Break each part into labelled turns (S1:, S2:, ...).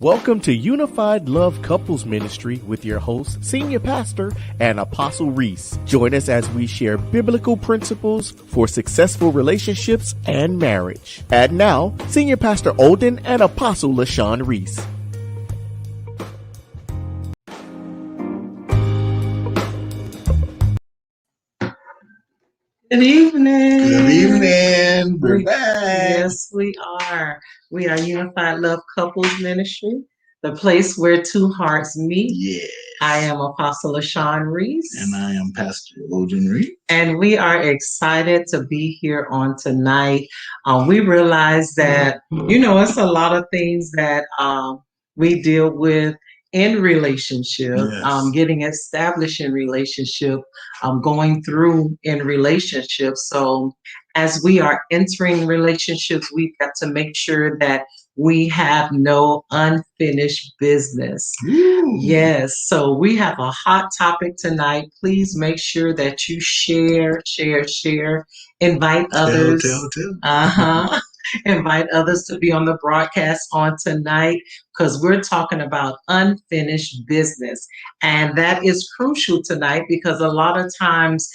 S1: Welcome to Unified Love Couples Ministry with your host, Senior Pastor and Apostle Reese. Join us as we share biblical principles for successful relationships and marriage. And now, Senior Pastor Olden and Apostle LaShawn Reese.
S2: Good evening.
S3: Good evening. We're back.
S2: Yes, we are. We are Unified Love Couples Ministry, the place where two hearts meet.
S3: Yes.
S2: I am Apostle LaShawn Reese.
S3: And I am Pastor Olden Reese.
S2: And we are excited to be here on tonight. We realize that, it's a lot of things that we deal with in relationship,
S3: Yes.
S2: getting established in relationship, going through in relationships. So as we are entering relationships, we've got to make sure that we have no unfinished business.
S3: Ooh.
S2: Yes. So we have a hot topic tonight. Please make sure that you share, invite others.
S3: Tell.
S2: Invite others to be on the broadcast on tonight, because we're talking about unfinished business. And that is crucial tonight because a lot of times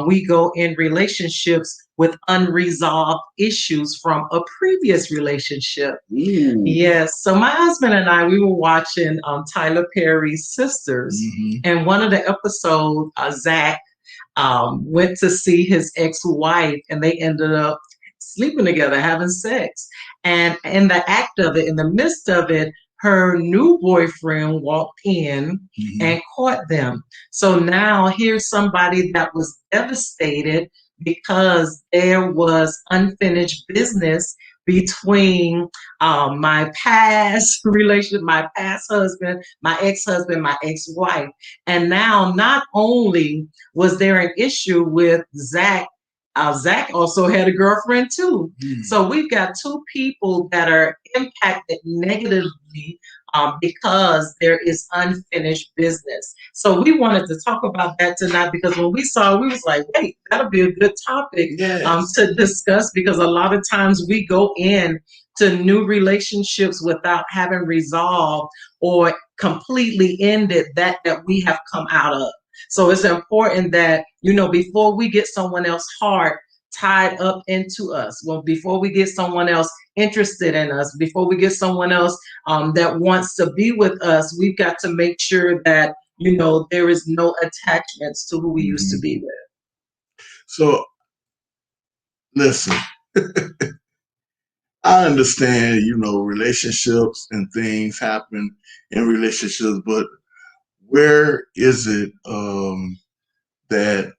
S2: we go in relationships with unresolved issues from a previous relationship.
S3: Ooh.
S2: Yes. So my husband and I, we were watching Tyler Perry's Sisters.
S3: Mm-hmm.
S2: And one of the episodes, Zach went to see his ex-wife, and they ended up sleeping together, having sex. And in the act of it, in the midst of it, her new boyfriend walked in and caught them. So now here's somebody that was devastated because there was unfinished business between my past relationship, my past husband, my ex-husband, my ex-wife. And now not only was there an issue with Zach, Zach also had a girlfriend too. So we've got two people that are impacted negatively because there is unfinished business. So we wanted to talk about that tonight because when we saw it, we was like, wait, that'll be a good topic to discuss, because a lot of times we go in to new relationships without having resolved or completely ended that we have come out of. So it's important that, before we get someone else's heart tied up into us, before we get someone else interested in us, before we get someone else that wants to be with us, we've got to make sure that, there is no attachments to who we used to be with.
S3: So, listen, I understand, relationships and things happen in relationships, but where is it that,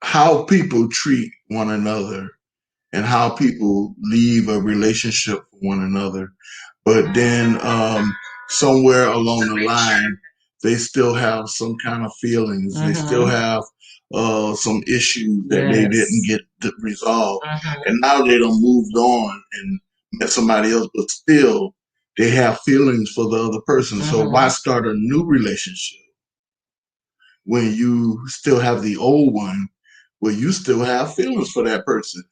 S3: how people treat one another and how people leave a relationship for one another, but then somewhere along the line, they still have some kind of feelings. They still have some issues that they didn't get resolved. And now they done moved on and met somebody else, but still they have feelings for the other person. So why start a new relationship when you still have the old one where you still have feelings for that person?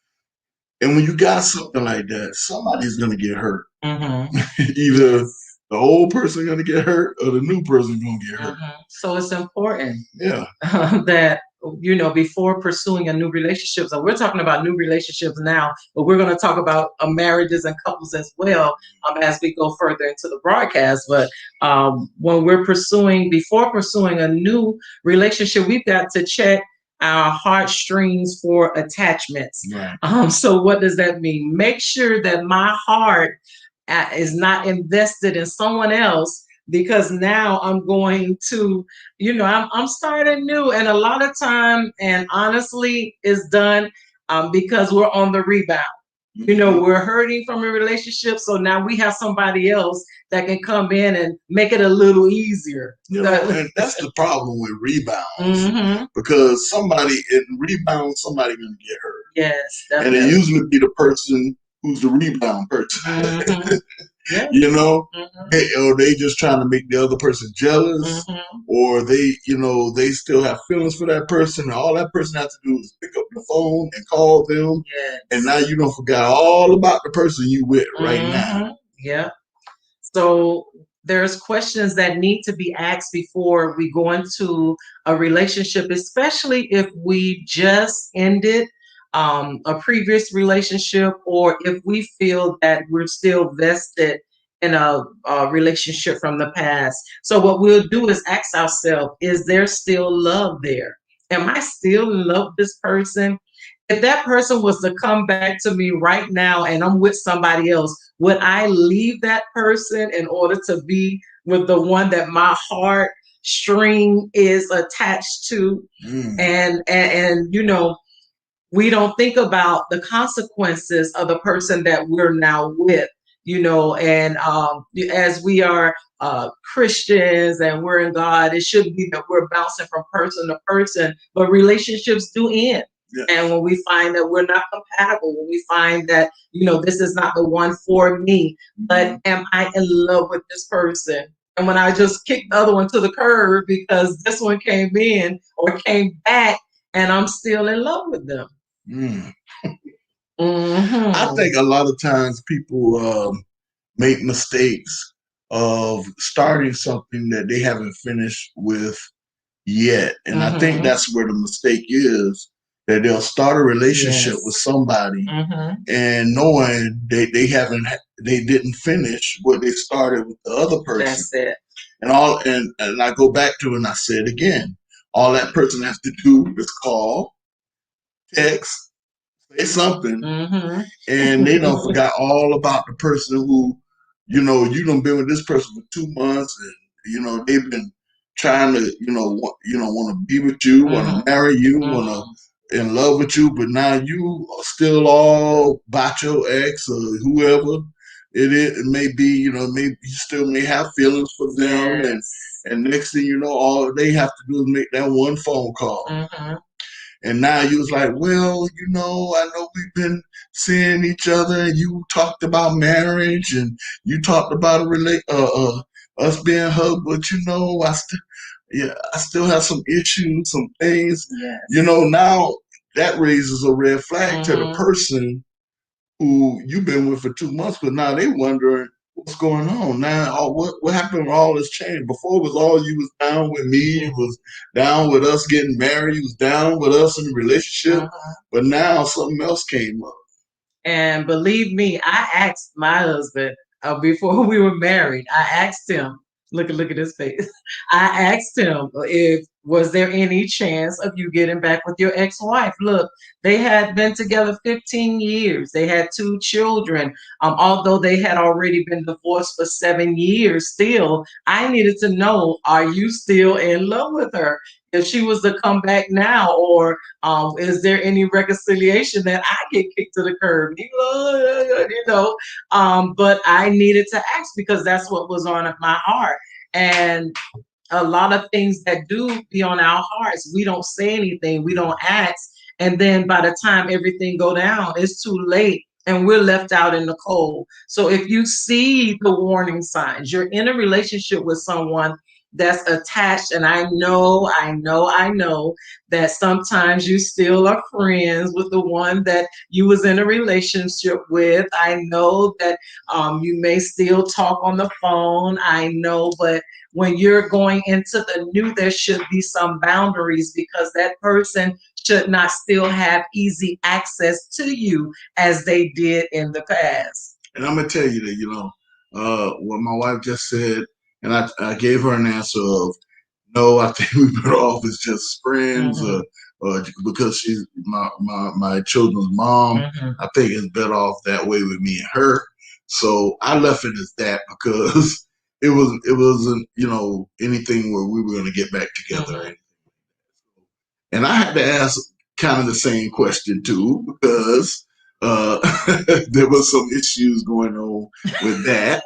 S3: And when you got something like that, somebody's going to get hurt. Either the old person going to get hurt or the new person going to get hurt.
S2: So it's important
S3: that,
S2: before pursuing a new relationship. So we're talking about new relationships now, but we're going to talk about marriages and couples as well as we go further into the broadcast. But when before pursuing a new relationship, we've got to check our heartstrings for attachments.
S3: Right.
S2: So what does that mean? Make sure that my heart is not invested in someone else, because now I'm going to, I'm starting new. And a lot of time, and honestly, it's done because we're on the rebound. We're hurting from a relationship. So now we have somebody else that can come in and make it a little easier.
S3: And that's the problem with rebounds. Because somebody going to get hurt.
S2: Yes.
S3: Definitely. And it usually be the person who's the rebound person.
S2: Yeah.
S3: Or they just trying to make the other person jealous, or they still have feelings for that person, and all that person has to do is pick up the phone and call them, and now you don't forgot all about the person you with right now.
S2: Yeah. So there's questions that need to be asked before we go into a relationship, especially if we just ended a previous relationship, or if we feel that we're still vested in a relationship from the past. So what we'll do is ask ourselves, is there still love there? Am I still in love with this person? If that person was to come back to me right now and I'm with somebody else, would I leave that person in order to be with the one that my heart string is attached to?
S3: Mm.
S2: And we don't think about the consequences of the person that we're now with, and as we are Christians and we're in God, it shouldn't be that we're bouncing from person to person, but relationships do end.
S3: Yeah.
S2: And when we find that we're not compatible, when we find that, this is not the one for me, but am I in love with this person? And when I just kicked the other one to the curb because this one came in or came back and I'm still in love with them.
S3: Mm. I
S2: Mm-hmm.
S3: think a lot of times people make mistakes of starting something that they haven't finished with yet. And I think that's where the mistake is, that they'll start a relationship with somebody and knowing they didn't finish what they started with the other person.
S2: That's it.
S3: And I go back to it and I say it again. All that person has to do is call, text, say something, and they don't forgot all about the person who, you done been with this person for 2 months, and they've been trying to, want to be with you, want to marry you, want to in love with you, but now you are still all about your ex or whoever it is. It may be, maybe you still may have feelings for them, and next thing you know, all they have to do is make that one phone call. And now you was like, well, I know we've been seeing each other, and you talked about marriage, and you talked about us being hugged, but I still have some issues, some things.
S2: Yes.
S3: Now that raises a red flag to the person who you've been with for 2 months, but now they wondering what's going on now. What happened? All this change. Before it was all you was down with me, you was down with us getting married, you was down with us in a relationship, but now something else came up.
S2: And believe me, I asked my husband before we were married. I asked him, look at his face. I asked him if was there any chance of you getting back with your ex-wife. Look, they had been together 15 years. They had 2 children. Although they had already been divorced for 7 years, still, I needed to know, are you still in love with her? If she was to come back now, or is there any reconciliation that I get kicked to the curb? But I needed to ask because that's what was on my heart. And a lot of things that do be on our hearts, we don't say anything, we don't ask. And then by the time everything go down, it's too late and we're left out in the cold. So if you see the warning signs, you're in a relationship with someone that's attached, and I know that sometimes you still are friends with the one that you was in a relationship with. I know that you may still talk on the phone. I know, but when you're going into the new, there should be some boundaries, because that person should not still have easy access to you as they did in the past.
S3: And I'm gonna tell you that, what my wife just said, and I gave her an answer of no. I think we're better off as just friends, because she's my children's mom. I think it's better off that way with me and her. So I left it as that because it wasn't anything where we were going to get back together. And I had to ask kind of the same question too, because there was some issues going on with that,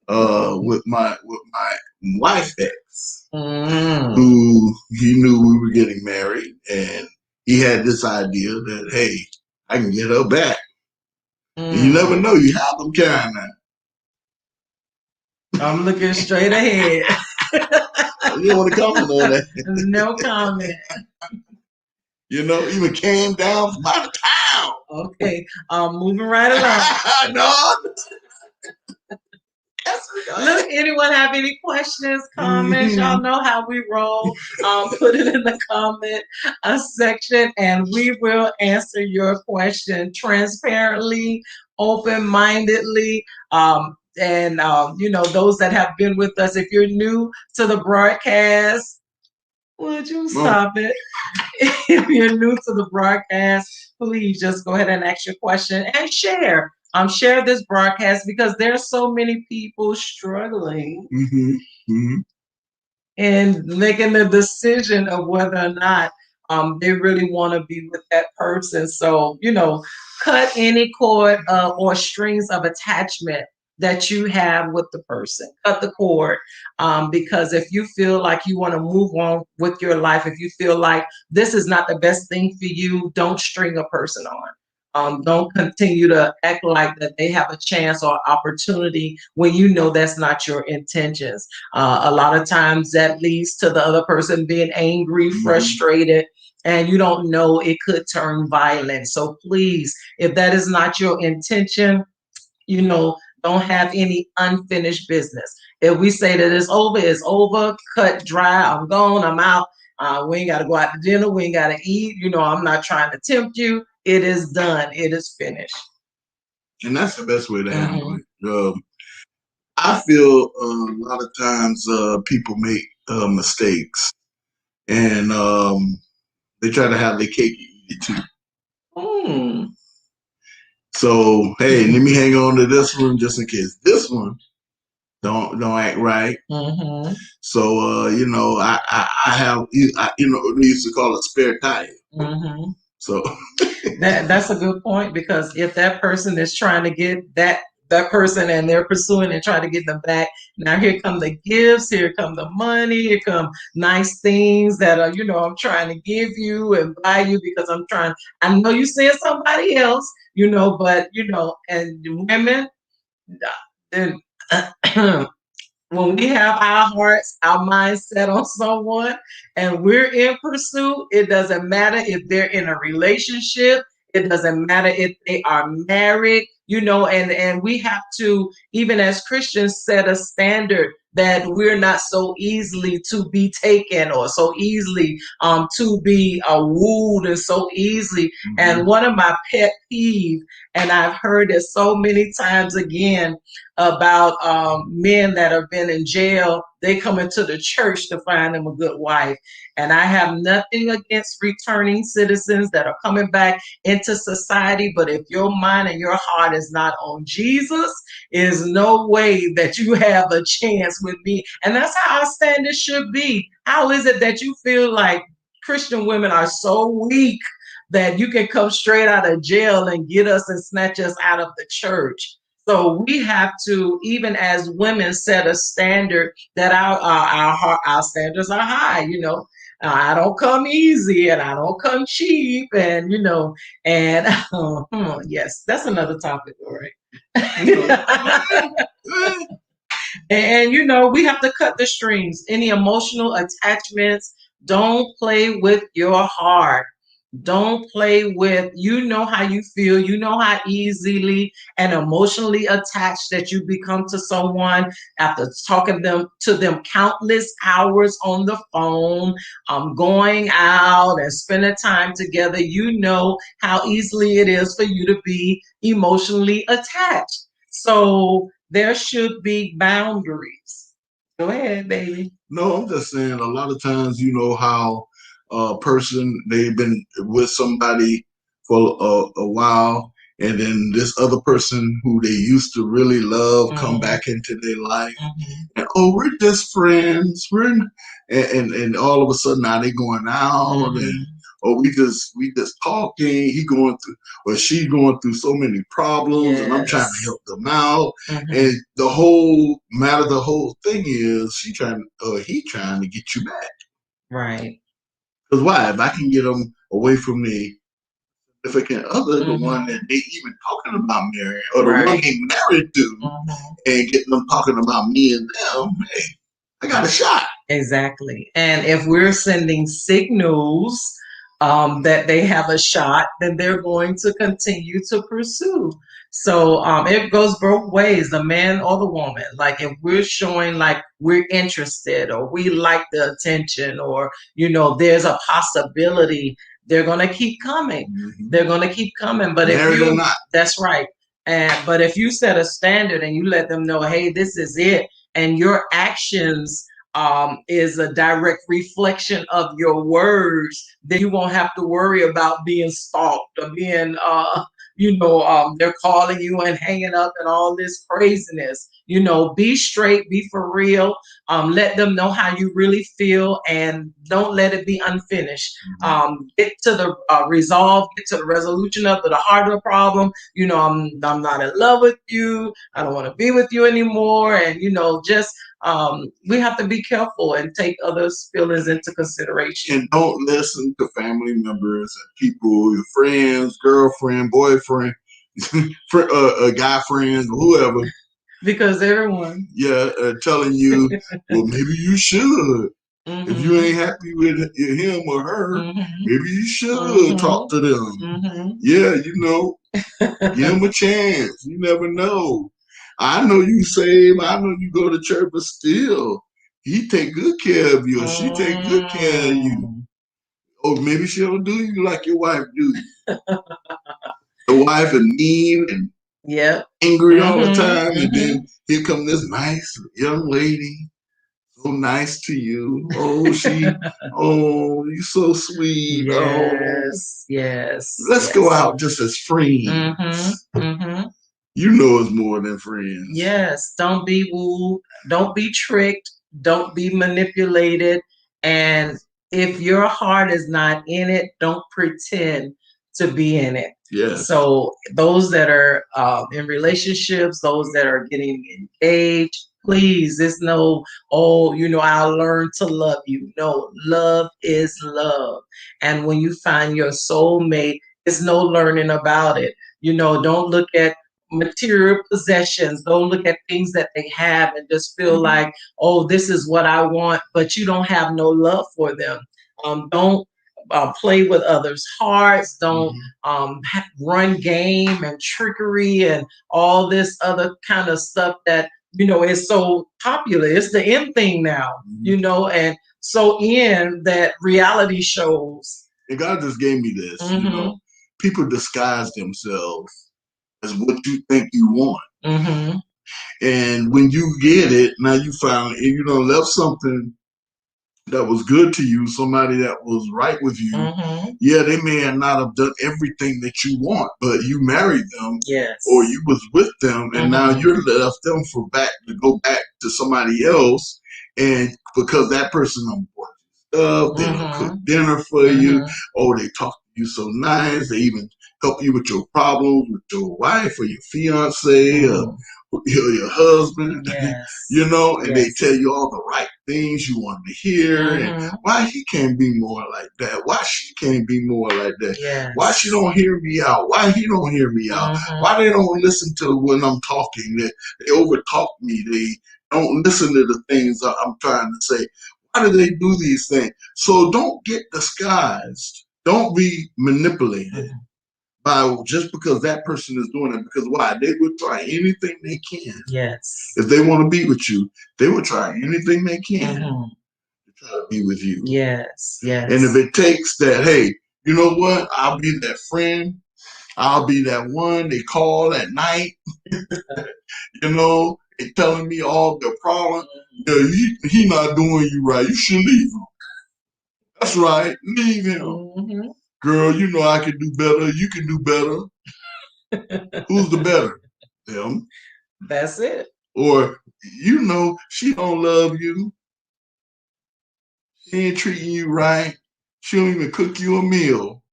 S3: with my wife ex, who he knew we were getting married, and he had this idea that, hey, I can get her back. And you never know, you have them kind of.
S2: I'm looking straight ahead.
S3: You don't want to comment on that.
S2: No comment.
S3: Even came down from out of town.
S2: Okay, moving right along.
S3: No.
S2: Look, anyone have any questions, comments? Y'all know how we roll. Put it in the comment section, and we will answer your question transparently, open-mindedly. Those that have been with us, if you're new to the broadcast, would you stop it? If you're new to the broadcast, please just go ahead and ask your question and share. Share this broadcast because there's so many people struggling and making the decision of whether or not they really want to be with that person. So, cut any cord or strings of attachment that you have with the person. Cut the cord, because if you feel like you want to move on with your life, if you feel like this is not the best thing for you, don't string a person on. Don't continue to act like that they have a chance or opportunity when you know that's not your intentions. A lot of times that leads to the other person being angry, frustrated, and you don't know it could turn violent. So please, if that is not your intention, don't have any unfinished business. If we say that it's over, cut dry, I'm gone, I'm out. We ain't got to go out to dinner. We ain't got to eat. I'm not trying to tempt you. It is done. It is finished.
S3: And that's the best way to handle it. I feel a lot of times people make mistakes, and they try to have their cake and eat it too. So hey, let me hang on to this one just in case this one don't act right. So I have we used to call it spare tire. So
S2: that's a good point, because if that person is trying to get that person and they're pursuing and trying to get them back, now here come the gifts, here come the money, here come nice things that are I'm trying to give you and buy you because I know you seeing somebody else, but and women, then when we have our hearts, our minds set on someone and we're in pursuit, it doesn't matter if they're in a relationship. It doesn't matter if they are married, and we have to, even as Christians, set a standard that we're not so easily to be taken or so easily to be wooed and so easily. And one of my pet peeves, and I've heard it so many times again, about men that have been in jail, they come into the church to find them a good wife. And I have nothing against returning citizens that are coming back into society, but if your mind and your heart is not on Jesus, is no way that you have a chance with me. And that's how our standards should be. How is it that you feel like Christian women are so weak that you can come straight out of jail and get us and snatch us out of the church? So we have to, even as women, set a standard that our standards are high. I don't come easy and I don't come cheap, and yes, that's another topic, all right. And we have to cut the strings. Any emotional attachments, don't play with your heart. Don't play with, how you feel, how easily and emotionally attached that you become to someone after talking to them countless hours on the phone, going out and spending time together. How easily it is for you to be emotionally attached. So there should be boundaries. Go ahead, baby.
S3: No, I'm just saying a lot of times, how a person, they've been with somebody for a while, and then this other person who they used to really love come back into their life, and we're just friends, and all of a sudden now they going out, and we just talking. He going through, or she going through so many problems, and I'm trying to help them out. And the whole thing is he trying to get you back.
S2: Right.
S3: Because why? If I can get them away from the significant other, the one that they even talking about marrying, or the one they married to, and getting them talking about me and them, hey, I got a shot.
S2: Exactly. And if we're sending signals that they have a shot, then they're going to continue to pursue. So it goes both ways, the man or the woman. Like if we're showing like we're interested or we like the attention or, there's a possibility, they're going to keep coming.
S3: Mhm.
S2: They're going to keep coming. But
S3: Married or not.
S2: that's right. But if you set a standard and you let them know, hey, this is it, and your actions is a direct reflection of your words, then you won't have to worry about being stalked or being, they're calling you and hanging up and all this craziness. Be straight, be for real. Let them know how you really feel and don't let it be unfinished. Get to the resolve, get to the resolution of the heart of the problem. I'm not in love with you. I don't want to be with you anymore. And, just we have to be careful and take others' feelings into consideration.
S3: And don't listen to family members and people, your friends, girlfriend, boyfriend, guy friends, whoever.
S2: Because everyone.
S3: Yeah, telling you, well, maybe you should.
S2: Mm-hmm.
S3: If you ain't happy with him or her, maybe you should talk to them. Yeah, give them a chance. You never know. I know you save. I know you go to church, but still, he take good care of you. Or she take good care of you. Or maybe she don't do you like your wife do you. The wife is mean and angry all the time, and then here come this nice young lady, so nice to you. Oh, you so sweet.
S2: Yes.
S3: Let's go out just as friends. You know it's more than friends.
S2: Yes. Don't be wooed. Don't be tricked. Don't be manipulated. And if your heart is not in it, don't pretend to be in it.
S3: Yes.
S2: So those that are in relationships, those that are getting engaged, please, there's no, I'll learn to love you. No, love is love. And when you find your soulmate, there's no learning about it. Don't look at material possessions. Don't look at things that they have and just feel like, oh, this is what I want, but you don't have no love for them. Don't play with others' hearts. Don't run game and trickery and all this other kind of stuff that is so popular. It's the in thing now, and so in that reality shows.
S3: And God just gave me this. People disguise themselves as what you think you want. And when you get it, now you found, left something that was good to you, somebody that was right with you. Yeah, they may not have done everything that you want, but you married them, or you was with them, and now you're left them to go back to somebody else, and because that person done bought you stuff, they done cook dinner for you, oh, they talk to you so nice, they even help you with your problems with your wife or your fiance or your husband, and they tell you all the right things you want to hear, and why he can't be more like that, why she can't be more like that, why she don't hear me out, why he don't hear me out, why they don't listen to when I'm talking, they over talk me, they don't listen to the things I'm trying to say. Why do they do these things? So don't get disguised. Don't be manipulated by just because that person is doing it. Because why? They would try anything they can.
S2: Yes.
S3: If they want to be with you, they will try anything they can to try to be with you.
S2: Yes. Yes.
S3: And if it takes that, hey, you know what? I'll be that friend. I'll be that one they call at night. They telling me all their problems. Yeah, he not doing you right. You should leave him. That's right. Leave him. Girl, I can do better. You can do better. Who's the better? Them.
S2: That's it.
S3: Or, she don't love you. She ain't treating you right. She don't even cook you a meal.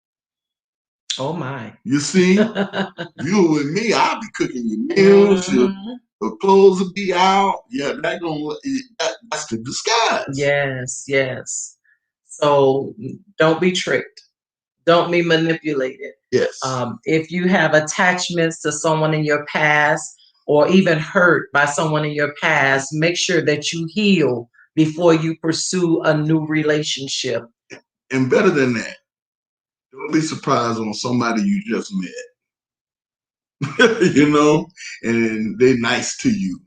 S2: Oh, my.
S3: You see? You with me, I'll be cooking you meals. Your clothes will be out. Yeah, that's the disguise.
S2: Yes, yes. So don't be tricked. Don't be manipulated.
S3: Yes.
S2: If you have attachments to someone in your past or even hurt by someone in your past, make sure that you heal before you pursue a new relationship.
S3: And better than that, Don't be surprised on somebody you just met, you know, and they nice to you.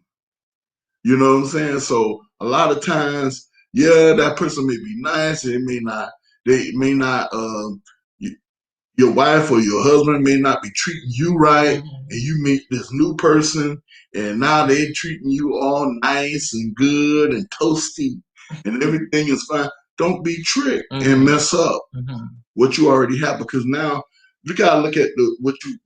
S3: You know what I'm saying? So a lot of times, yeah, that person may be nice, and they may not, your wife or your husband may not be treating you right, and you meet this new person, and now they're treating you all nice and good and toasty, and everything is fine. Don't be tricked and mess up what you already have, because now you gotta look at the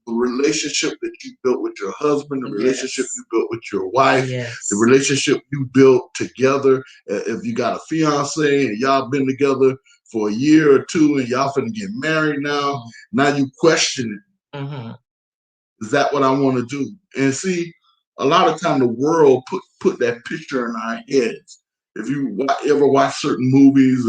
S3: relationship that you built with your husband, the relationship you built with your wife, the relationship you built together. If you got a fiance and y'all been together for a year or two and y'all finna get married now you question it. Is that what I want to do? And see, a lot of time the world put that picture in our heads. If you ever watch certain movies,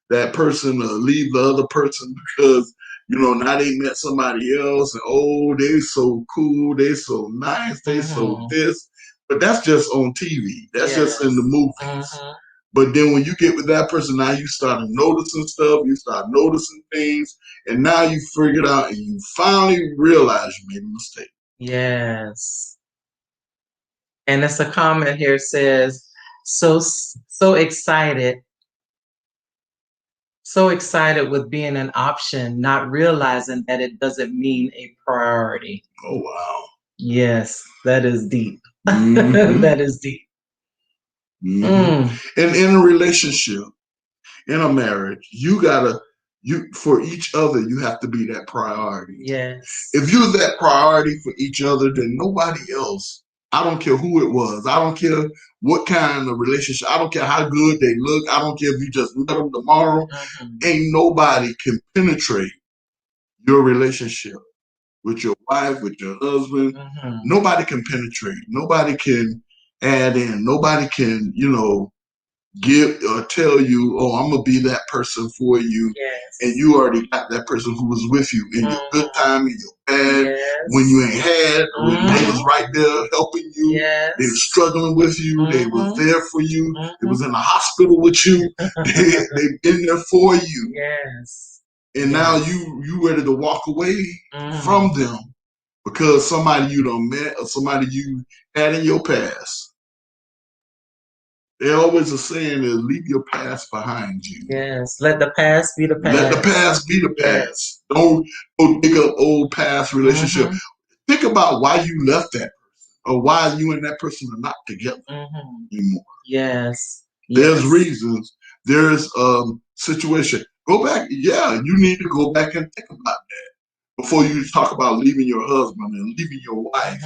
S3: that person leave the other person because now they met somebody else, and oh, they so cool, they so nice, they so this. But that's just on TV. That's just in the movies. But then when you get with that person, now you start noticing stuff, you start noticing things, and now you figured out and you finally realize you made a mistake.
S2: Yes. And it's a comment here says, so excited. So excited with being an option, not realizing that it doesn't mean a priority.
S3: Oh, wow.
S2: Yes, that is deep. That is deep.
S3: And in a relationship, in a marriage, for each other, you have to be that priority.
S2: Yes.
S3: If you're that priority for each other, then nobody else, I don't care who it was, I don't care what kind of relationship, I don't care how good they look, I don't care if you just met them tomorrow, ain't nobody can penetrate your relationship with your wife, with your husband. Nobody can penetrate. Nobody can add in. Nobody can, give or tell you, oh, I'm gonna be that person for you.
S2: Yes.
S3: And you already got that person who was with you in your good time, in your bad, when you ain't had, when they was right there helping you, they were struggling with you, they was there for you, they was in the hospital with you, they've been there for you.
S2: Yes.
S3: And now you ready to walk away from them because somebody you done met or somebody you had in your past. They always are saying is leave your past behind you.
S2: Yes, let the past be the past.
S3: Let the past be the past. Don't dig up old past relationship. Think about why you left that person or why you and that person are not together anymore.
S2: Yes.
S3: There's reasons. There's situation. Go back. Yeah, you need to go back and think about that before you talk about leaving your husband and leaving your wife.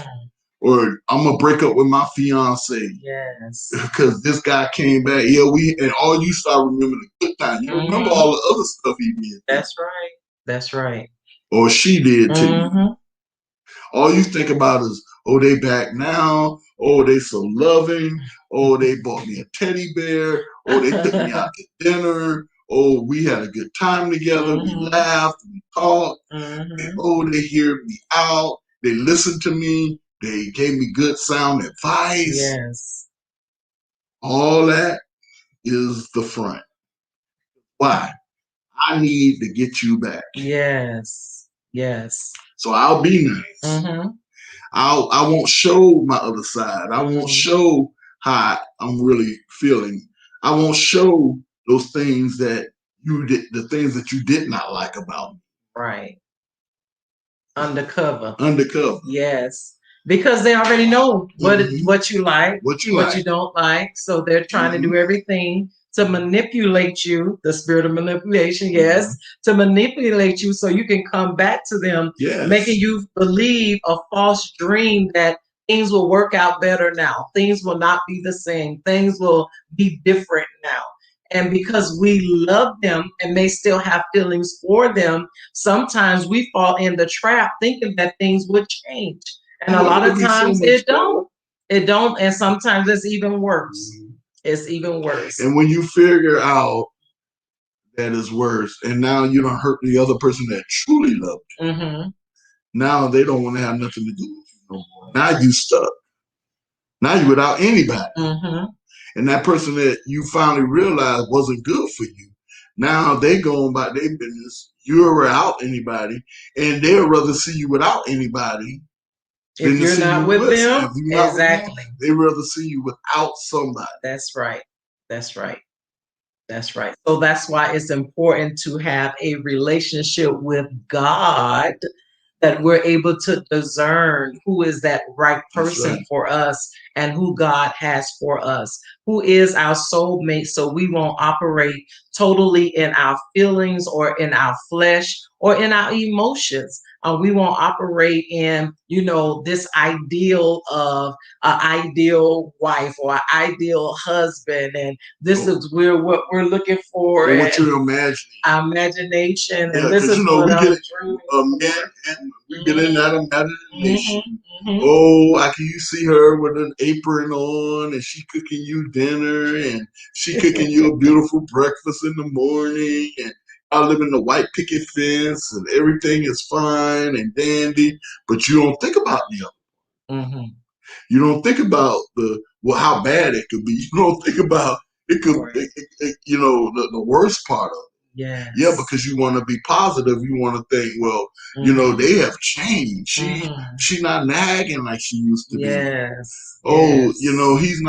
S3: Or I'm gonna break up with my fiance.
S2: Yes.
S3: Because this guy came back. Yeah, and all you start remembering the good time. You remember all the other stuff he did.
S2: That's right. That's right.
S3: Or she did to you. All you think about is, oh, they back now. Oh, they so loving. Oh, they bought me a teddy bear. Oh, they took me out to dinner. Oh, we had a good time together. We laughed. We talked. And, oh, they hear me out. They listened to me. They gave me good sound advice.
S2: Yes.
S3: All that is the front. Why? I need to get you back.
S2: Yes. Yes.
S3: So I'll be nice. I won't show my other side. I won't show how I'm really feeling. I won't show those things that the things that you did not like about me.
S2: Right. Undercover.
S3: Undercover.
S2: Yes. Because they already know what you like, what you don't like. So they're trying to do everything to manipulate you, the spirit of manipulation, to manipulate you so you can come back to them, making you believe a false dream that things will work out better now. Things will not be the same. Things will be different now. And because we love them and may still have feelings for them, sometimes we fall in the trap thinking that things would change. And a lot of times it don't. It don't. And sometimes it's even worse. It's even worse.
S3: And when you figure out that is worse, and now you don't hurt the other person that truly loved you, now they don't want to have nothing to do with you no more. Now you stuck. Now you're without anybody. And that person that you finally realized wasn't good for you, now they going about their business. you're without anybody, and they'd rather see you without anybody
S2: if
S3: than to
S2: you're
S3: see
S2: not
S3: you
S2: with
S3: with.
S2: them,
S3: If you're not with them,
S2: exactly.
S3: they'd rather see you without somebody.
S2: That's right. That's right. That's right. So that's why it's important to have a relationship with God, that we're able to discern who is that right
S3: That's
S2: person
S3: right.
S2: for us and who God has for us, who is our soulmate, so we won't operate totally in our feelings or in our flesh or in our emotions. We won't operate in, this ideal of an ideal wife or an ideal husband, and this is what we're looking for,
S3: Or what
S2: and
S3: you're imagining.
S2: our imagination,
S3: Yeah,
S2: and this
S3: because
S2: is what
S3: we
S2: I'm
S3: get
S2: dreaming
S3: men,
S2: for.
S3: and we get in that imagination.
S2: Mhm.
S3: Oh, I can you see her with an apron on, and she cooking you dinner, and she cooking you a beautiful breakfast in the morning, and I live in the white picket fence, and everything is fine and dandy. But you don't think about the other.
S2: Mhm.
S3: You don't think about how bad it could be. You don't think about it could,
S2: Right.
S3: the worst part of it.
S2: Yes.
S3: Yeah, because you want to be positive. You want to think, well,
S2: Mhm.
S3: they have changed.
S2: Mhm.
S3: She's not nagging like she used to be.
S2: Yes.
S3: Oh,
S2: Yes.
S3: he's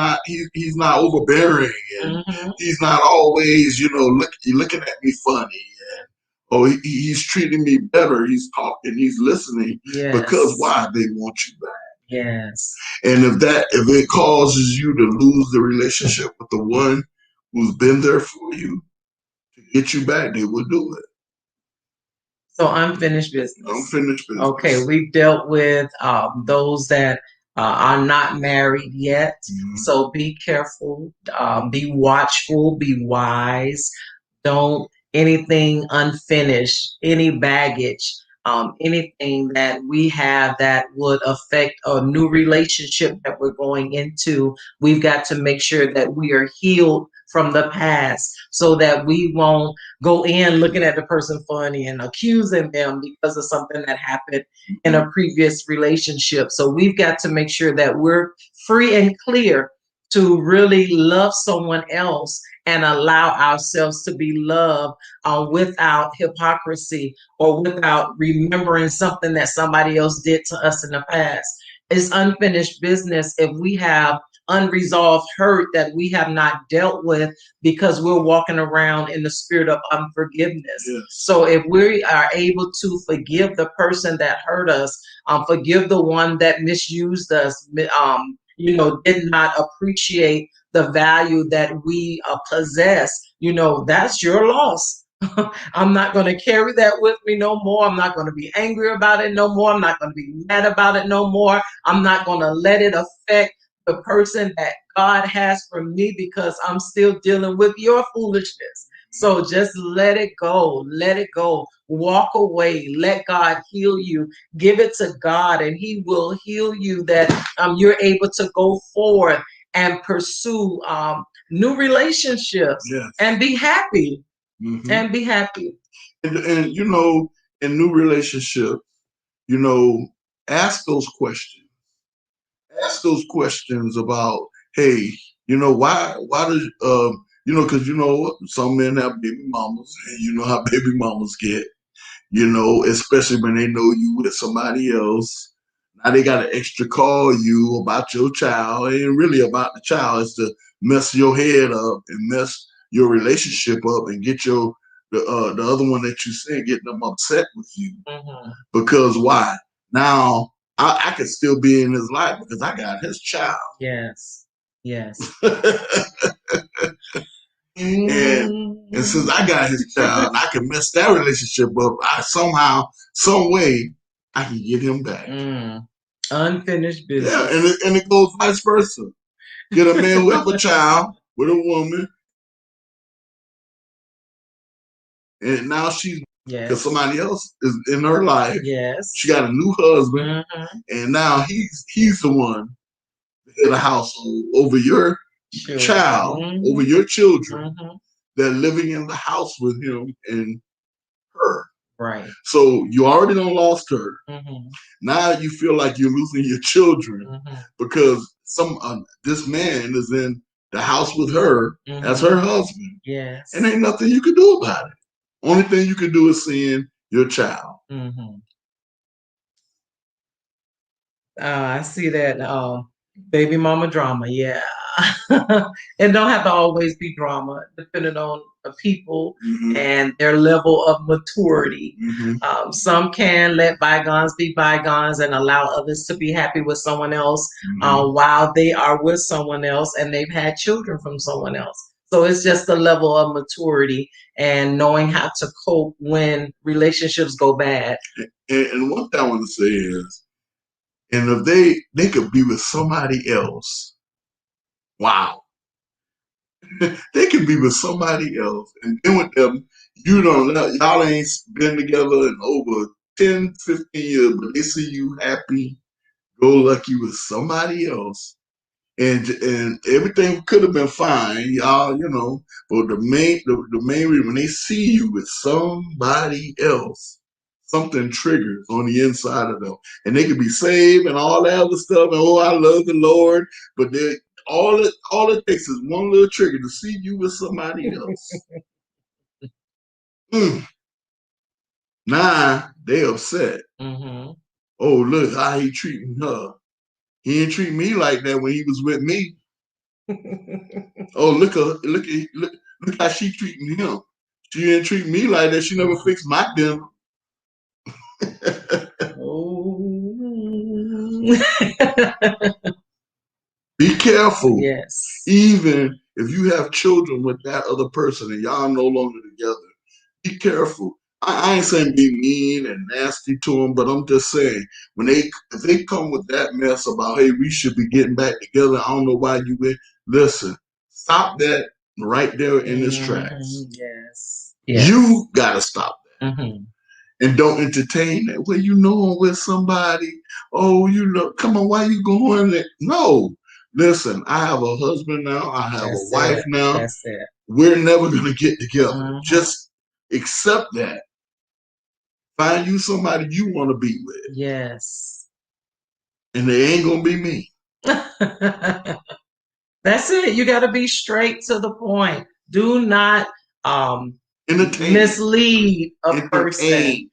S3: not overbearing, and
S2: Mhm.
S3: he's not always, looking at me funny. And oh, he's treating me better. He's talking. He's listening. Because
S2: Yes.
S3: why? They want you back.
S2: Yes.
S3: And if it causes you to lose the relationship with the one who's been there for you to get you back, they will do it.
S2: So unfinished business.
S3: Unfinished business.
S2: Okay, we've dealt with those that are not married yet.
S3: Mhm.
S2: So be careful, be watchful, be wise. Don't anything unfinished, any baggage, anything that we have that would affect a new relationship that we're going into. We've got to make sure that we are healed from the past so that we won't go in looking at the person funny and accusing them because of something that happened in a previous relationship. So we've got to make sure that we're free and clear to really love someone else and allow ourselves to be loved without hypocrisy or without remembering something that somebody else did to us in the past. It's unfinished business if we have unresolved hurt that we have not dealt with because we're walking around in the spirit of unforgiveness.
S3: Yes.
S2: So if we are able to forgive the person that hurt us, forgive the one that misused us, did not appreciate the value that we possess, that's your loss. I'm not going to carry that with me no more. I'm not going to be angry about it no more. I'm not going to be mad about it no more. I'm not going to let it affect the person that God has for me because I'm still dealing with your foolishness. So just let it go. Let it go. Walk away. Let God heal you. Give it to God and He will heal you that you're able to go forward and pursue new relationships.
S3: Yes.
S2: And be happy.
S3: Mm-hmm.
S2: And be happy.
S3: And in new relationships, ask those questions. Ask those questions about, hey, why does because some men have baby mamas, and you know how baby mamas get, especially when they know you with somebody else. Now they got to extra call you about your child. It ain't really about the child. It's to mess your head up and mess your relationship up and get the other one that you see, get them upset with you.
S2: Mm-hmm.
S3: Because why? Now I could still be in his life because I got his child.
S2: Yes. Yes.
S3: And since I got his child, and I can mess that relationship up. I somehow, some way, I can get him back.
S2: Unfinished business.
S3: Yeah, and it goes vice versa. Get a man who have a child with a woman, and now she's because somebody else is in her life.
S2: Yes.
S3: She got a new husband, and now he's the one in the household over your child, over your children that living in the house with him and her.
S2: Right.
S3: So you already done lost her. Now you feel like you're losing your children because this man is in the house with her as her husband.
S2: Yes.
S3: And ain't nothing you can do about it. Only thing you can do is send your child.
S2: Mm-hmm. I see that baby mama drama. Yeah. It don't have to always be drama, depending on the people and their level of maturity. Some can let bygones be bygones and allow others to be happy with someone else while they are with someone else and they've had children from someone else. So it's just a level of maturity and knowing how to cope when relationships go bad.
S3: And one thing I want to say is, and if they could be with somebody else, wow. They could be with somebody else, and then with them, you don't know, y'all ain't been together in over 10, 15 years, but they see you happy, go lucky with somebody else. And everything could have been fine, y'all, but the main reason when they see you with somebody else, something triggers on the inside of them. And they could be saved and all that other stuff, and oh, I love the Lord, but they all it takes is one little trigger to see you with somebody else. Now they upset. Oh, look how he treating her. He didn't treat me like that when he was with me. Oh, look how she treating him. She didn't treat me like that. She never fixed my dinner. Be careful.
S2: Yes.
S3: Even if you have children with that other person and y'all no longer together, be careful. I ain't saying be mean and nasty to them, but I'm just saying if they come with that mess about, hey, we should be getting back together, I don't know why you went. Listen, stop that right there in its tracks.
S2: Yes.
S3: You gotta stop that. And don't entertain that. Well, I'm with somebody. Oh, come on, why you going there? No. Listen, I have a husband now. I have a wife now.
S2: That's it.
S3: We're never going to get together. Just accept that. Find you somebody you want to be with.
S2: Yes.
S3: And they ain't going to be me.
S2: That's it. You got to be straight to the point. Do not mislead a person.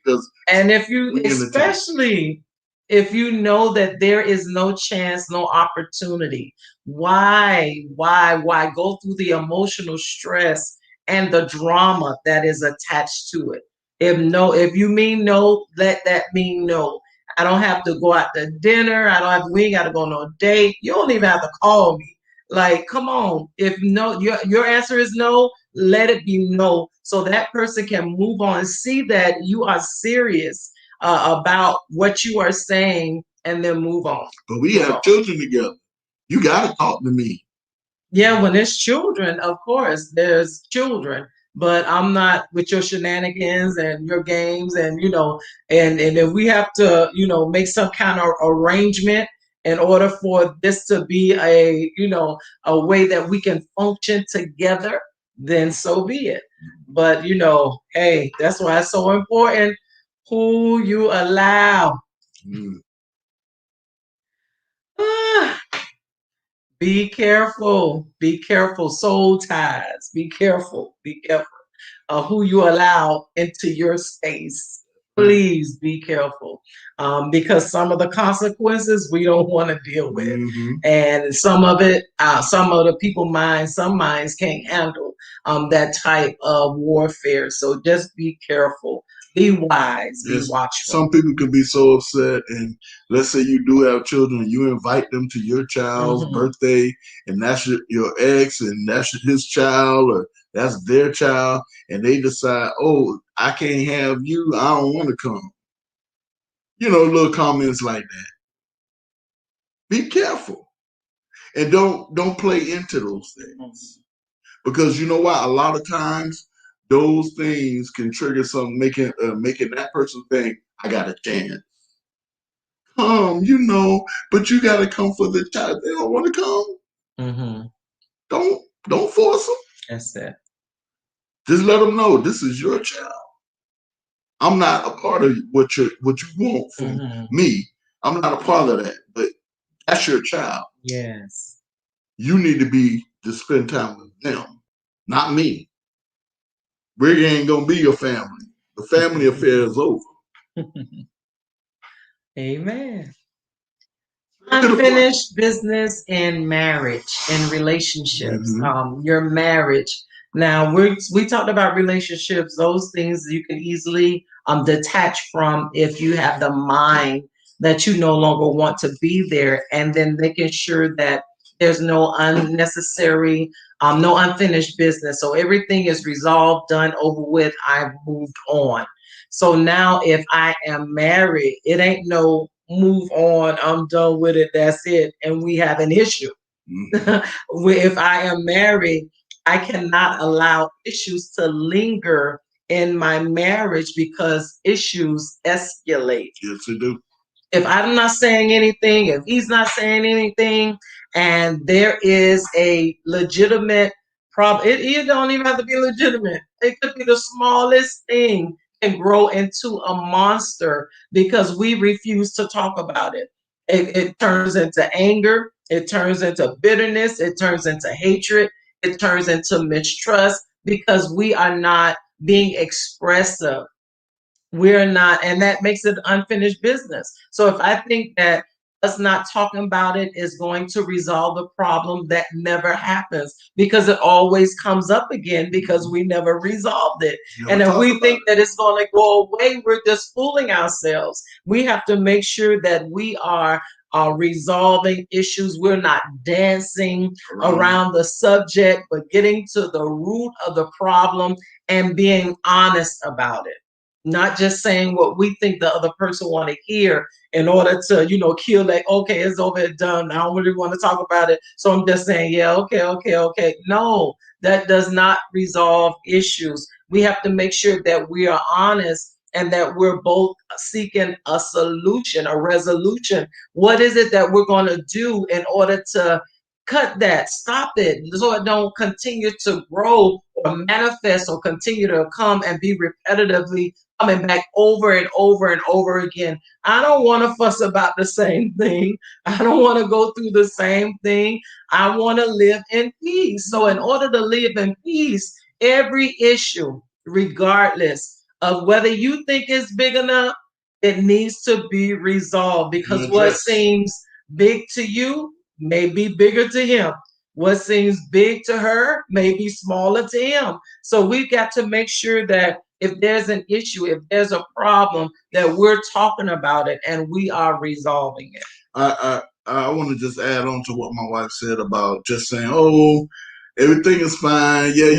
S2: And especially if you know that there is no chance, no opportunity, why go through the emotional stress and the drama that is attached to it? If you mean no, let that mean no. I don't have to go out to dinner. We ain't got to go on a date. You don't even have to call me. Like, come on. If no, your answer is no, let it be no, so that person can move on and see that you are serious about what you are saying, and then move on.
S3: But we have children together. You got to talk to me.
S2: Yeah, when it's children, of course, there's children. But I'm not with your shenanigans and your games, and and if we have to, make some kind of arrangement in order for this to be a way that we can function together, then so be it. But hey, that's why it's so important who you allow. Be careful. Be careful. Soul ties. Be careful. Be careful who you allow into your space. Please be careful, because some of the consequences we don't want to deal with, and some of the some minds can't handle that type of warfare. So just be careful. Be wise. Be watchful.
S3: Some people can be so upset, and let's say you do have children, you invite them to your child's birthday, and that's your ex, and that's his child, or that's their child, and they decide, oh, I can't have you, I don't want to come. Little comments like that. Be careful, and don't play into those things, because you know what? A lot of times, those things can trigger something, making that person think, I got a chance. Come, but you got to come for the child. They don't want to come. Don't force them.
S2: That's it.
S3: Just let them know this is your child. I'm not a part of what you want from me. I'm not a part of that, but that's your child.
S2: Yes.
S3: You need to spend time with them, not me. Rick ain't gonna be your family. The family affair is over.
S2: Amen. Unfinished business in marriage and relationships. Your marriage. Now we talked about relationships. Those things you can easily detach from if you have the mind that you no longer want to be there, and then making sure that there's no unnecessary, no unfinished business. So everything is resolved, done, over with. I've moved on. So now, if I am married, it ain't no move on, I'm done with it, that's it, and we have an issue. If I am married, I cannot allow issues to linger in my marriage because issues escalate.
S3: Yes, they do.
S2: If I'm not saying anything, if he's not saying anything, and there is a legitimate problem, it don't even have to be legitimate. It could be the smallest thing can grow into a monster because we refuse to talk about it. It turns into anger. It turns into bitterness. It turns into hatred. It turns into mistrust because we are not being expressive. We're not, and that makes it unfinished business. So if I think that us not talking about it is going to resolve the problem, that never happens because it always comes up again because we never resolved it. And if we think that it's going to go away, we're just fooling ourselves. We have to make sure that we are resolving issues. We're not dancing around the subject, but getting to the root of the problem and being honest about it, not just saying what we think the other person want to hear in order to, kill that. Okay, it's over, it's done. I don't really want to talk about it, so I'm just saying, yeah, okay. No, that does not resolve issues. We have to make sure that we are honest and that we're both seeking a solution, a resolution. What is it that we're going to do in order to cut that, stop it, so it don't continue to grow or manifest or continue to come and be repetitively coming back over and over and over again. I don't want to fuss about the same thing. I don't want to go through the same thing. I want to live in peace. So in order to live in peace, every issue, regardless of whether you think it's big enough, it needs to be resolved because what seems big to you may be bigger to him. What seems big to her may be smaller to him. So we've got to make sure that if there's an issue, if there's a problem, that we're talking about it and we are resolving it.
S3: I want to just add on to what my wife said about just saying, "Oh, everything is fine." Yeah.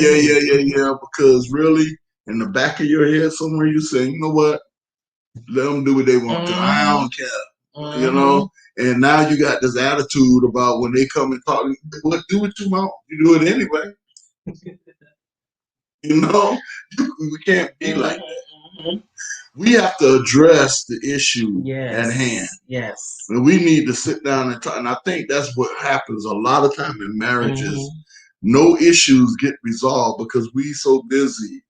S3: Because really, in the back of your head somewhere, you say, "You know what? Let them do what they want to. I don't care." You know. And now you got this attitude about when they come and talk, do what you want. You do it anyway. We can't be like that. We have to address the issue at hand.
S2: Yes.
S3: And we need to sit down and talk. And I think that's what happens a lot of time in marriages. No issues get resolved because we so busy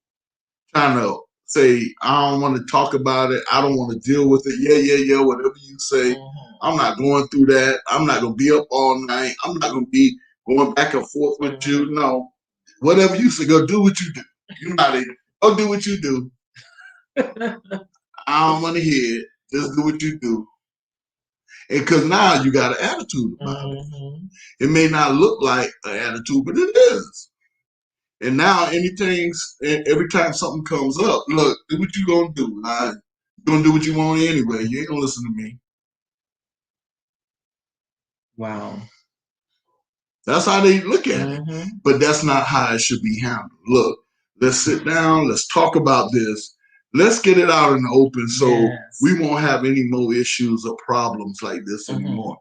S3: trying to say, I don't want to talk about it. I don't want to deal with it. Yeah. Whatever you say. I'm not going through that. I'm not going to be up all night. I'm not going to be going back and forth with you. No. Whatever you say, go do what you do. You know how they go do what you do. I don't want to hear it. Just do what you do. And because now you got an attitude about it. It may not look like an attitude, but it is. And now every time something comes up, look, do what you gonna do. You're gonna do what you want anyway. You ain't gonna listen to me.
S2: Wow.
S3: That's how they look at it. But that's not how it should be handled. Look, let's sit down, let's talk about this. Let's get it out in the open so we won't have any more issues or problems like this anymore.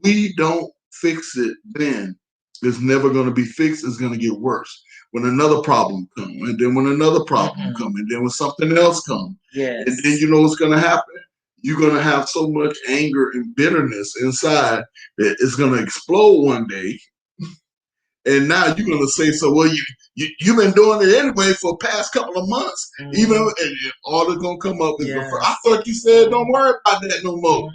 S3: We don't fix it then. It's never going to be fixed. It's going to get worse. When another problem comes, and then when another problem comes, and then when something else comes, and then you know what's going to happen? You're going to have so much anger and bitterness inside that it's going to explode one day. And now you're going to say, so, well, you've been doing it anyway for the past couple of months. Even and all that's going to come up is I thought you said don't worry about that no more.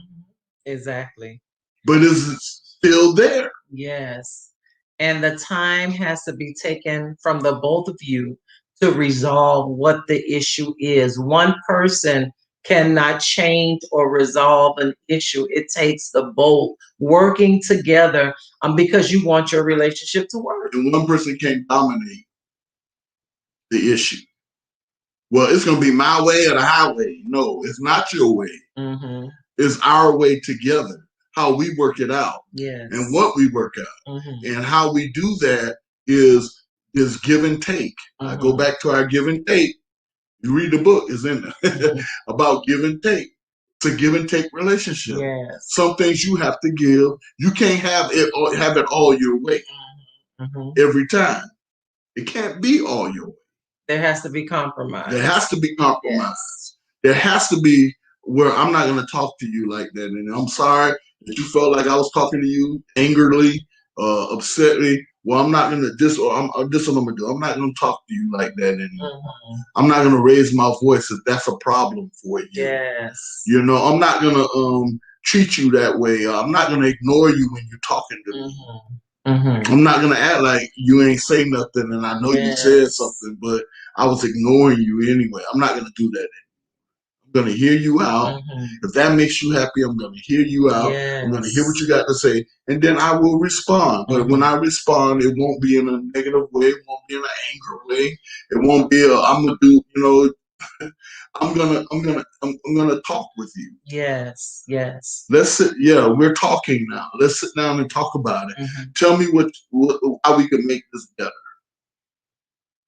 S2: Exactly.
S3: But it's still there.
S2: Yes. And the time has to be taken from the both of you to resolve what the issue is. One person cannot change or resolve an issue. It takes the both working together because you want your relationship to work.
S3: And one person can't dominate the issue. Well, it's going to be my way or the highway. No, it's not your way.
S2: Mm-hmm.
S3: It's our way together, how we work it out.
S2: Yes.
S3: And what we work out.
S2: Mm-hmm.
S3: And how we do that is give and take.
S2: Mm-hmm.
S3: I go back to our give and take. You read the book, is in there
S2: Mm-hmm.
S3: about give and take. It's a give and take relationship.
S2: Yes.
S3: Some things you have to give. You can't have it all your way
S2: Mm-hmm.
S3: every time. It can't be all your way.
S2: There has to be compromise.
S3: There has to be compromise.
S2: Yes.
S3: There has to be where I'm not going to talk to you like that. And I'm sorry that you felt like I was talking to you angrily, upsetly. Well, I'm not going to this or this what I'm going to do. I'm not going to talk to you like that anymore.
S2: Mm-hmm.
S3: I'm not going to raise my voice if that's a problem for you.
S2: Yes.
S3: You know, I'm not going to treat you that way. I'm not going to ignore you when you're talking to me.
S2: Mm-hmm. Mm-hmm.
S3: I'm not gonna act like you ain't say nothing, and I know you said something, but I was ignoring you anyway. I'm not gonna do that. I'm gonna hear you out.
S2: Mm-hmm.
S3: If that makes you happy, I'm gonna hear you out.
S2: Yes.
S3: I'm gonna hear what you got to say, and then I will respond. But when I respond, it won't be in a negative way. It won't be in an angry way. It won't be I'm gonna do. You know, I'm gonna talk with you.
S2: Yes, yes.
S3: Let's sit. Yeah, we're talking now. Let's sit down and talk about it.
S2: Mm-hmm.
S3: Tell me how we can make this better.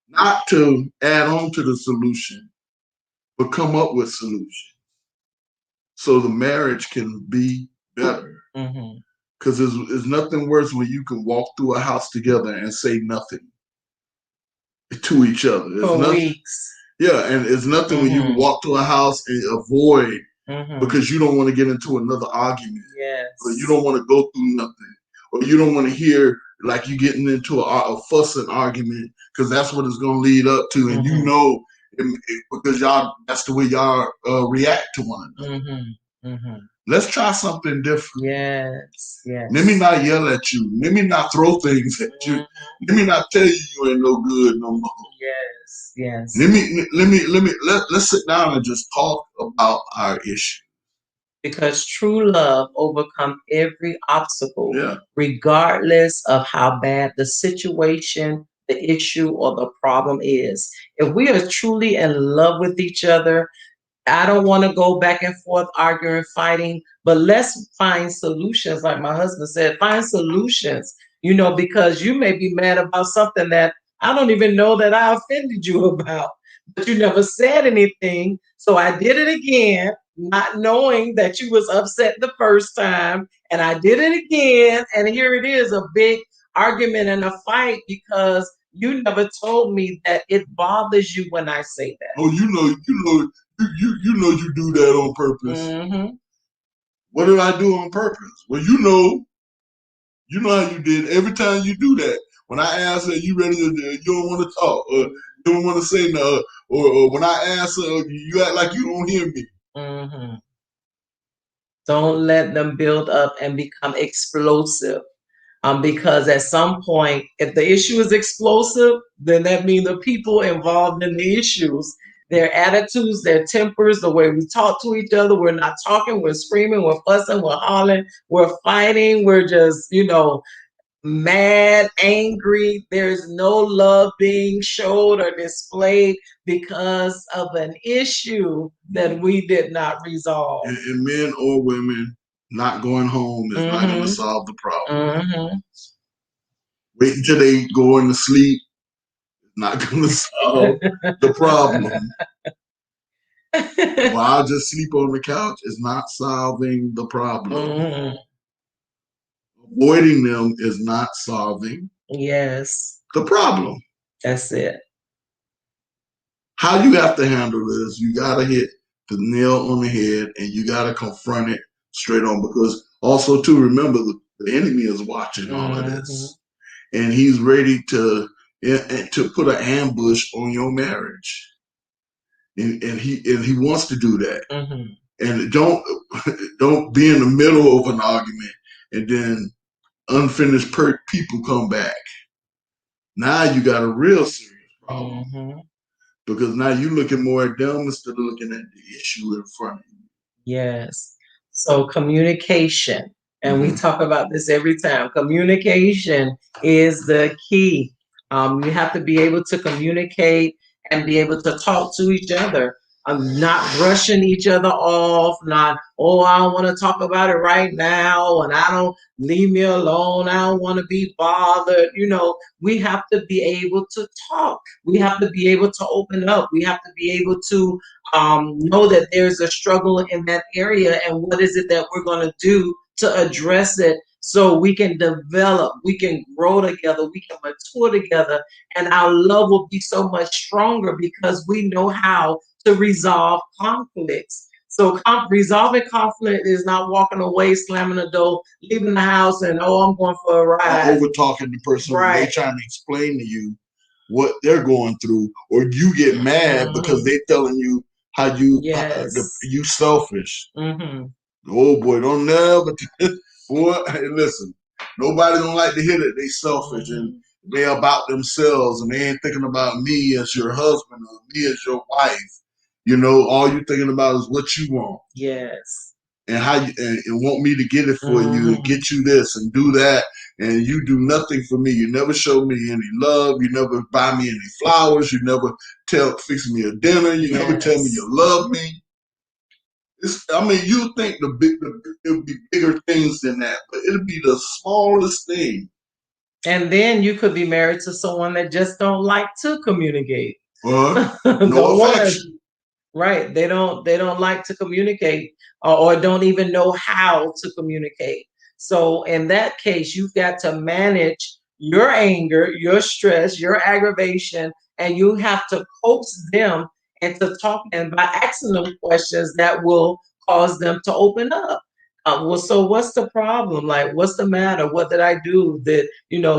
S3: Not to add on to the solution, but come up with solutions so the marriage can be better. Because there's nothing worse when you can walk through a house together and say nothing to each other.
S2: For weeks.
S3: Yeah, and it's nothing when you can walk to a house and avoid because you don't want to get into another argument.
S2: Yes.
S3: Or you don't want to go through nothing. Or you don't want to hear like you getting into a fussing argument because that's what it's going to lead up to. And you know, because that's the way y'all react to one another. Let's try something different.
S2: Yes, yes.
S3: Let me not yell at you. Let me not throw things at you. Let me not tell you ain't no good no more.
S2: Yes, yes.
S3: Let's sit down and just talk about our issue.
S2: Because true love overcomes every obstacle, regardless of how bad the situation, the issue, or the problem is. If we are truly in love with each other, I don't want to go back and forth arguing, fighting, but let's find solutions. Like my husband said, find solutions, because you may be mad about something that I don't even know that I offended you about, but you never said anything. So I did it again, not knowing that you was upset the first time. And I did it again. And here it is, a big argument and a fight because you never told me that it bothers you when I say that.
S3: Oh, you know you do that on purpose. What did I do on purpose? Well, you know how you did every time you do that. When I ask her, you ready to, you don't want to talk, or you don't want to say no, or when I ask her, you act like you don't hear me.
S2: Don't let them build up and become explosive. Because at some point, if the issue is explosive, then that means the people involved in the issues, their attitudes, their tempers, the way we talk to each other, we're not talking, we're screaming, we're fussing, we're hollering, we're fighting, we're just, mad, angry. There's no love being showed or displayed because of an issue that we did not resolve.
S3: And men or women not going home is not going to solve the problem. Wait until they go into sleep. It's not going to solve the problem. Well, I'll just sleep on the couch is not solving the problem. Avoiding them is not solving the problem.
S2: That's it.
S3: How you have to handle this, you got to hit the nail on the head and you got to confront it straight on, because also to remember the enemy is watching all of this and he's ready to put an ambush on your marriage. And he wants to do that. And don't be in the middle of an argument and then unfinished people come back. Now you got a real serious problem. because now you're looking more at them instead of looking at the issue in front of you.
S2: Yes. So communication, and we
S3: Mm-hmm.
S2: talk about this every time. Communication is the key. You have to be able to communicate and be able to talk to each other. Not brushing each other off, not, oh, I don't want to talk about it right now, and I don't, leave me alone. I don't want to be bothered. We have to be able to talk. We have to be able to open up. We have to be able to know that there's a struggle in that area, and what is it that we're going to do to address it so we can develop, we can grow together, we can mature together, and our love will be so much stronger because we know how to resolve conflicts. So resolving conflict is not walking away, slamming the door, leaving the house, and, oh, I'm going for a
S3: Or
S2: ride.
S3: over talking the person when they
S2: Right.
S3: trying to explain to you what they're going through, or you get mad because they telling you how you
S2: Yes.
S3: you selfish.
S2: Mm-hmm.
S3: Oh boy, don't never boy. Hey, listen, nobody don't like to hear that they selfish and they about themselves and they ain't thinking about me as your husband or me as your wife. All you thinking about is what you want.
S2: Yes.
S3: And how you and want me to get it for you and get you this and do that, and you do nothing for me. You never show me any love. You never buy me any flowers. You never fix me a dinner. You never tell me you love me. You think it'll be bigger things than that, but it'll be the smallest thing.
S2: And then you could be married to someone that just don't like to communicate.
S3: No
S2: Don't want
S3: affection.
S2: to. Right. They don't like to communicate, or don't even know how to communicate. So in that case, you've got to manage your anger, your stress, your aggravation, and you have to coax them into talking, and by asking them questions that will cause them to open up. Well, so what's the problem? Like, what's the matter? What did I do that,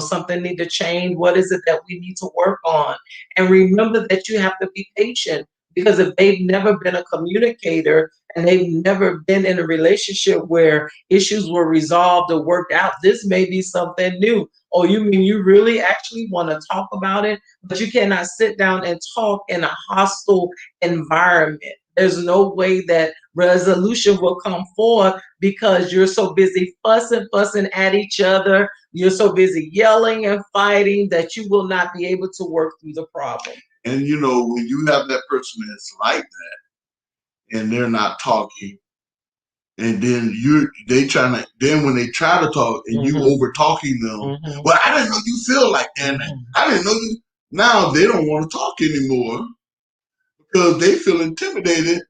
S2: something need to change? What is it that we need to work on? And remember that you have to be patient, because if they've never been a communicator and they've never been in a relationship where issues were resolved or worked out, this may be something new. Oh, you mean you really actually want to talk about it, but you cannot sit down and talk in a hostile environment. There's no way that resolution will come forth because you're so busy fussing at each other. You're so busy yelling and fighting that you will not be able to work through the problem.
S3: And when you have that person that's like that and they're not talking, and then then when they try to talk and you over talking them, well, I didn't know you feel like that. I didn't know you. Now they don't want to talk anymore because they feel intimidated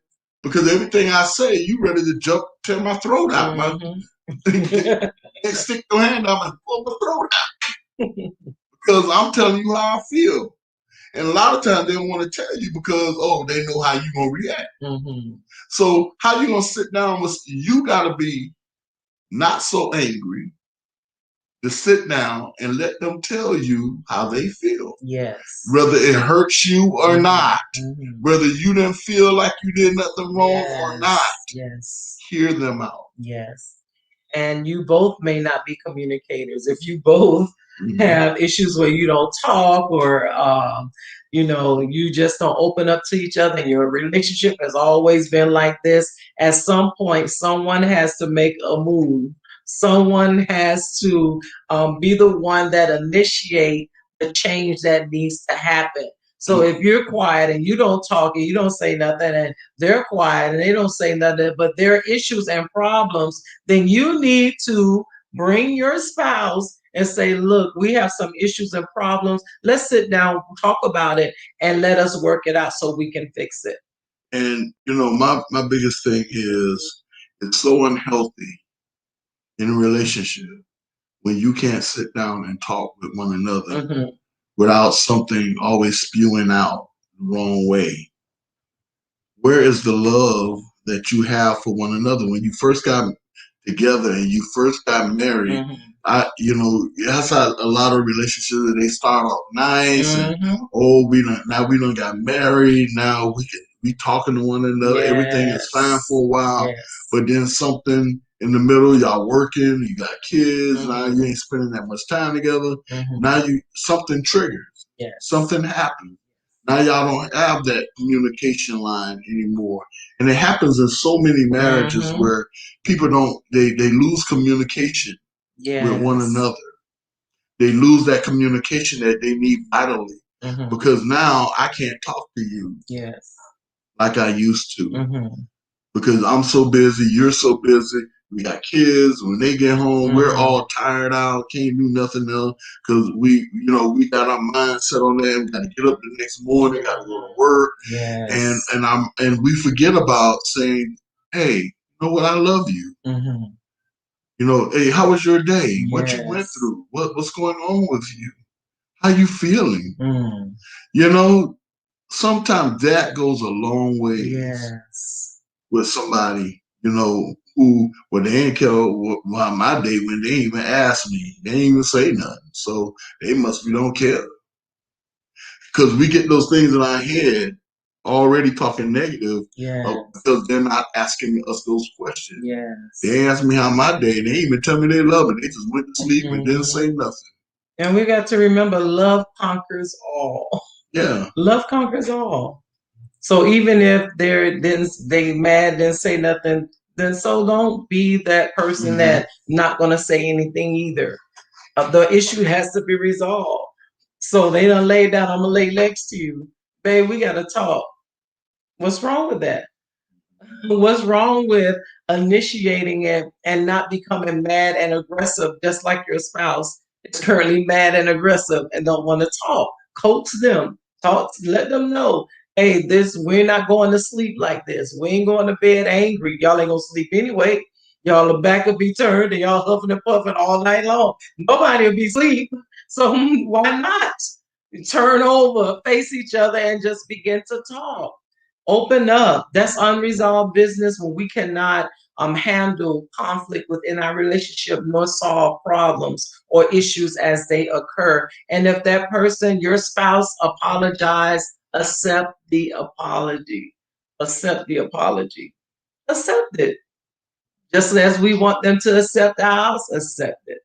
S3: because everything I say, you ready to tear my throat out. They stick your hand out and pull my throat out because I'm telling you how I feel. And a lot of times they don't want to tell you because, they know how you're going to react. So how you going to sit down you got to be not so angry to sit down and let them tell you how they feel.
S2: Yes.
S3: Whether it hurts you or not, whether you didn't feel like you did nothing wrong or not.
S2: Yes.
S3: Hear them out.
S2: Yes. And you both may not be communicators. If you both have issues where you don't talk, or you just don't open up to each other, and your relationship has always been like this, at some point someone has to make a move. Someone has to be the one that initiate the change that needs to happen. So if you're quiet and you don't talk and you don't say nothing, and they're quiet and they don't say nothing, but there are issues and problems, then you need to bring your spouse and say, look, we have some issues and problems. Let's sit down, talk about it, and let us work it out so we can fix it.
S3: And, my biggest thing is it's so unhealthy in a relationship when you can't sit down and talk with one another without something always spewing out the wrong way. Where is the love that you have for one another? When you first got together and you first got married, that's how a lot of relationships, they start off nice and we done got married. Now we talking to one another. Yes. Everything is fine for a while, but then something in the middle, y'all working, you got kids, now you ain't spending that much time together. Now something triggers. Yes. Something happens. Now y'all don't have that communication line anymore. And it happens in so many marriages where people they lose communication with one another. They lose that communication that they need vitally because now I can't talk to you like I used to because I'm so busy, you're so busy. We got kids. When they get home, we're all tired out, can't do nothing else because we got our mind set on that. We got to get up the next morning, got to go to work, and we forget about saying, "Hey, you know what? I love you. You know, hey, how was your day? What you went through? What's going on with you? How you feeling? You know, sometimes that goes a long way with somebody, you know, who, well, they ain't care about my day when they ain't even ask me. They ain't even say nothing. So they must be don't care. Because we get those things in our head already talking negative because they're not asking us those questions. They asked me how my day, they ain't even tell me they love me. They just went to sleep and didn't say nothing.
S2: And we got to remember love conquers all.
S3: Yeah.
S2: Love conquers all. So even if they mad, didn't say nothing, then so don't be that person that not going to say anything either. The issue has to be resolved. So they done lay down, I'm going to lay next to you. Babe, we got to talk. What's wrong with that? What's wrong with initiating it and not becoming mad and aggressive, just like your spouse is currently mad and aggressive and don't want to talk? Coax them. Let them know, hey, we're not going to sleep like this. We ain't going to bed angry. Y'all ain't gonna sleep anyway. Y'all the back will be turned and y'all huffing and puffing all night long. Nobody will be asleep. So why not turn over, face each other, and just begin to talk? Open up. That's unresolved business when we cannot handle conflict within our relationship nor solve problems or issues as they occur. And if that person, your spouse, apologize, accept the apology. Accept the apology. Accept it. Just as we want them to accept ours, accept it.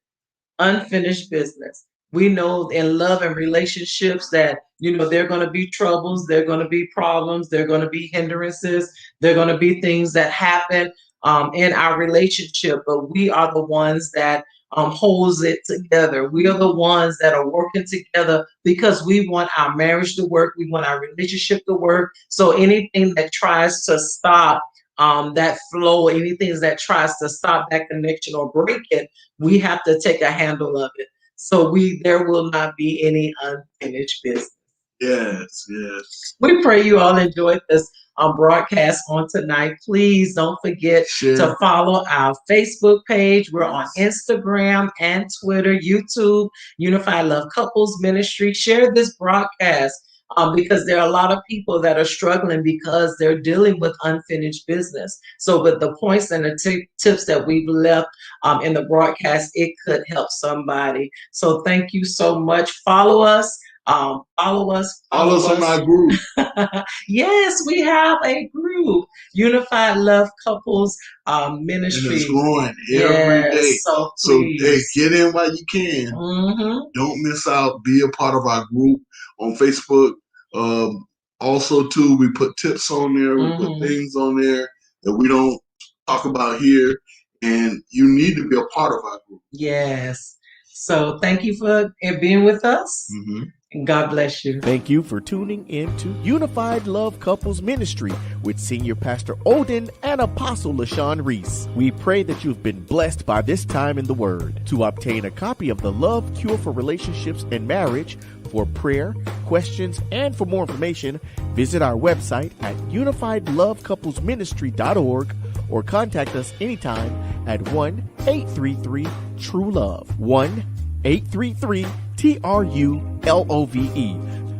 S2: Unfinished business. We know in love and relationships that, there are going to be troubles, there are going to be problems, there are going to be hindrances, there are going to be things that happen in our relationship, but we are the ones that holds it together. We are the ones that are working together because we want our marriage to work, we want our relationship to work. So anything that tries to stop that flow, anything that tries to stop that connection or break it, we have to take a handle of it. So there will not be any unfinished business.
S3: Yes.
S2: We pray you all enjoyed this broadcast on tonight. Please don't forget to follow our Facebook page. We're on Instagram and Twitter, YouTube, Unified Love Couples Ministry. Share this broadcast because there are a lot of people that are struggling because they're dealing with unfinished business. So with the points and the tips that we've left in the broadcast, it could help somebody. So thank you so much. Follow us. Follow us
S3: on our group.
S2: Yes, we have a group, Unified Love Couples Ministry.
S3: And it's growing every day.
S2: So
S3: hey, get in while you can. Don't miss out. Be a part of our group on Facebook. Also, too, we put tips on there. We put things on there that we don't talk about here. And you need to be a part of our group.
S2: Yes. So thank you for being with us. And God bless you.
S1: Thank you for tuning in to Unified Love Couples Ministry with Senior Pastor Odin and Apostle LaShawn Reese. We pray that you've been blessed by this time in the Word. To obtain a copy of the Love Cure for Relationships and Marriage, for prayer, questions, and for more information, visit our website at unifiedlovecouplesministry.org or contact us anytime at 1-833-TRUE-LOVE. 1-833-TRULOVE.